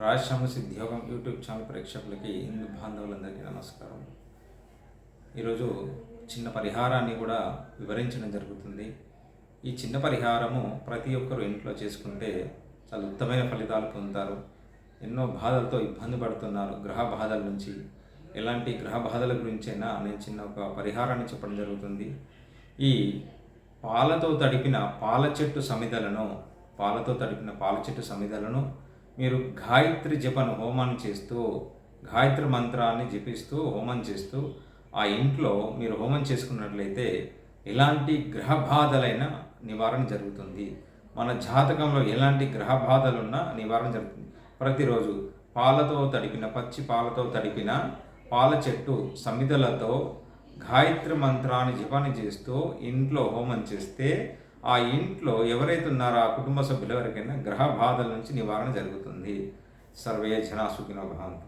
రాజశ్యామ సిద్ధియోగం YouTube channel ప్రేక్షకులకి హిందూ బాంధవులందరికీ నమస్కారం. ఈరోజు చిన్న పరిహారాన్ని కూడా వివరించడం జరుగుతుంది. ఈ చిన్న పరిహారము ప్రతి ఒక్కరు ఇంట్లో చేసుకుంటే చాలా ఉత్తమమైన ఫలితాలు పొందుతారు. ఎన్నో బాధలతో ఇబ్బంది పడుతున్నారు. గ్రహ బాధల నుంచి ఎలాంటి గ్రహ బాధల గురించైనా నేను చిన్న ఒక పరిహారాన్ని చెప్పడం జరుగుతుంది. ఈ పాలతో తడిపిన పాల చెట్టు సమిదలను మీరు గాయత్రి జపను హోమం చేస్తూ, గాయత్రి మంత్రాన్ని జపిస్తూ హోమం చేస్తూ ఆ ఇంట్లో మీరు హోమం చేసుకున్నట్లయితే ఎలాంటి గ్రహ బాధలైనా నివారణ జరుగుతుంది. మన జాతకంలో ఎలాంటి గ్రహ బాధలున్నా నివారణ జరుగుతుంది. ప్రతిరోజు పచ్చి పాలతో తడిపిన పాల చెట్టు సమిదలతో గాయత్రి మంత్రాన్ని జపాన్ని చేస్తూ ఇంట్లో హోమం చేస్తే ఆ ఇంట్లో ఎవరైతే ఉన్నారో ఆ కుటుంబ సభ్యులు ఎవరికైనా గ్రహ బాధల నుంచి నివారణ జరుగుతుంది. సర్వే జనా సుఖినో భవంతు.